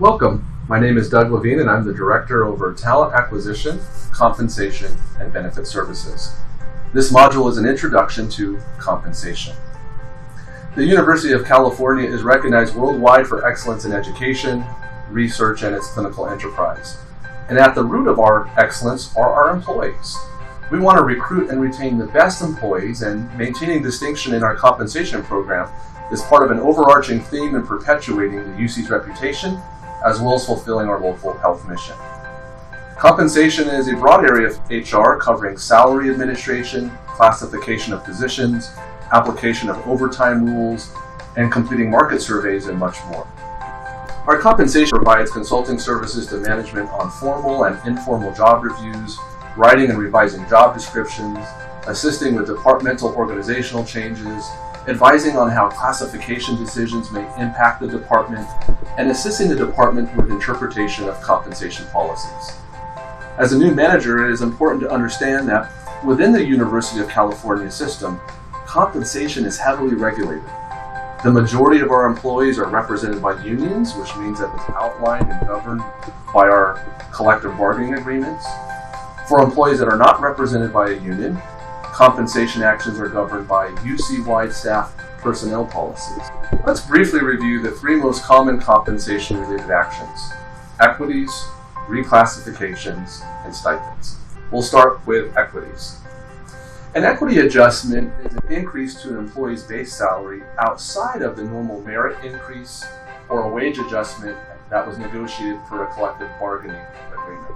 Welcome. My name is Doug Levine, and I'm the Director over Talent Acquisition, Compensation, and Benefit Services. This module is an introduction to compensation. The University of California is recognized worldwide for excellence in education, research, and its clinical enterprise. And at the root of our excellence are our employees. We want to recruit and retain the best employees, and maintaining distinction in our compensation program is part of an overarching theme in perpetuating the UC's reputation, as well as fulfilling our local health mission. Compensation is a broad area of HR covering salary administration, classification of positions, application of overtime rules, and completing market surveys, and much more. Our compensation provides consulting services to management on formal and informal job reviews, writing and revising job descriptions, assisting with departmental organizational changes, advising on how classification decisions may impact the department, and assisting the department with interpretation of compensation policies. As a new manager, it is important to understand that within the University of California system, compensation is heavily regulated. The majority of our employees are represented by unions, which means that it's outlined and governed by our collective bargaining agreements. For employees that are not represented by a union, compensation actions are governed by UC-wide staff personnel policies. Let's briefly review the three most common compensation-related actions: equities, reclassifications, and stipends. We'll start with equities. An equity adjustment is an increase to an employee's base salary outside of the normal merit increase or a wage adjustment that was negotiated per a collective bargaining agreement.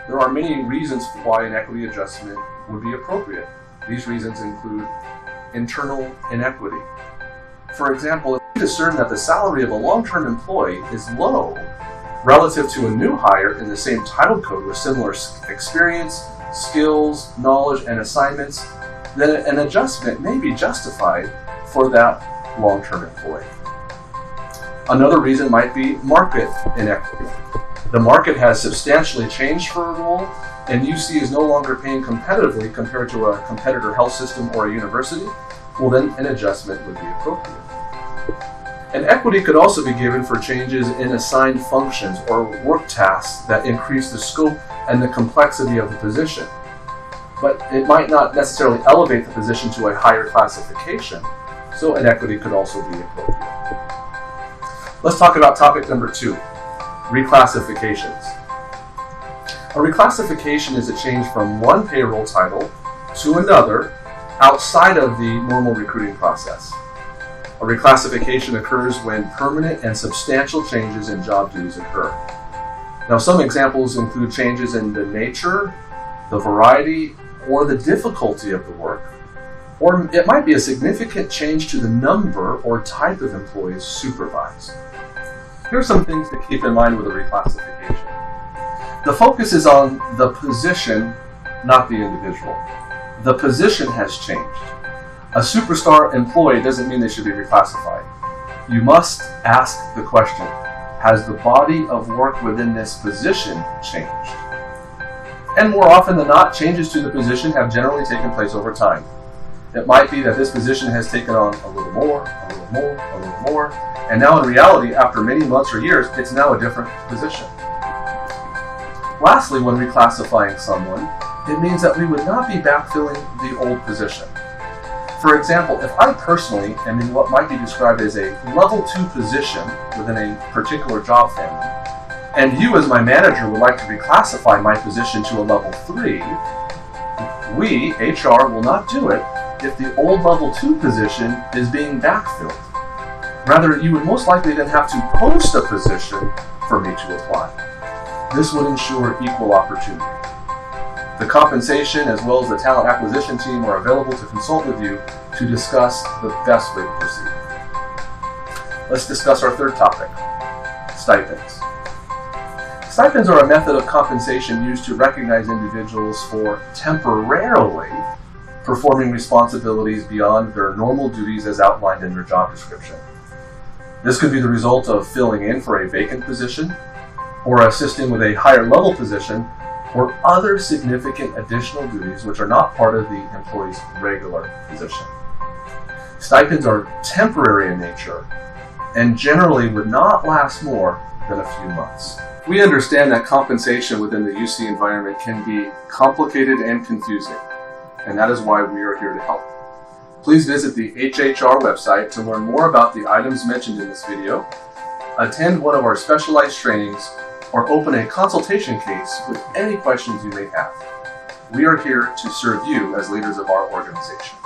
There are many reasons why an equity adjustment would be appropriate. These reasons include internal inequity. For example, if we discern that the salary of a long-term employee is low relative to a new hire in the same title code with similar experience, skills, knowledge, and assignments, then an adjustment may be justified for that long-term employee. Another reason might be market inequity. The market has substantially changed for a role, and UC is no longer paying competitively compared to a competitor health system or a university. Well, then an adjustment would be appropriate. An equity could also be given for changes in assigned functions or work tasks that increase the scope and the complexity of the position. But it might not necessarily elevate the position to a higher classification, so an equity could also be appropriate. Let's talk about topic number 2, reclassifications. A reclassification is a change from one payroll title to another outside of the normal recruiting process. A reclassification occurs when permanent and substantial changes in job duties occur. Now, some examples include changes in the nature, the variety, or the difficulty of the work, or it might be a significant change to the number or type of employees supervised. Here are some things to keep in mind with a reclassification. The focus is on the position, not the individual. The position has changed. A superstar employee doesn't mean they should be reclassified. You must ask the question, has the body of work within this position changed? And more often than not, changes to the position have generally taken place over time. It might be that this position has taken on a little more, a little more, a little more, and now in reality, after many months or years, it's now a different position. Lastly, when reclassifying someone, it means that we would not be backfilling the old position. For example, if I personally am in what might be described as a level 2 position within a particular job family, and you as my manager would like to reclassify my position to a level 3, we, HR, will not do it if the old level 2 position is being backfilled. Rather, you would most likely then have to post a position for me to apply. This would ensure equal opportunity. The compensation as well as the talent acquisition team are available to consult with you to discuss the best way to proceed. Let's discuss our third topic, stipends. Stipends are a method of compensation used to recognize individuals for temporarily performing responsibilities beyond their normal duties as outlined in their job description. This could be the result of filling in for a vacant position, or assisting with a higher level position, or other significant additional duties which are not part of the employee's regular position. Stipends are temporary in nature and generally would not last more than a few months. We understand that compensation within the UC environment can be complicated and confusing, and that is why we are here to help. Please visit the HHR website to learn more about the items mentioned in this video, attend one of our specialized trainings, or open a consultation case with any questions you may have. We are here to serve you as leaders of our organization.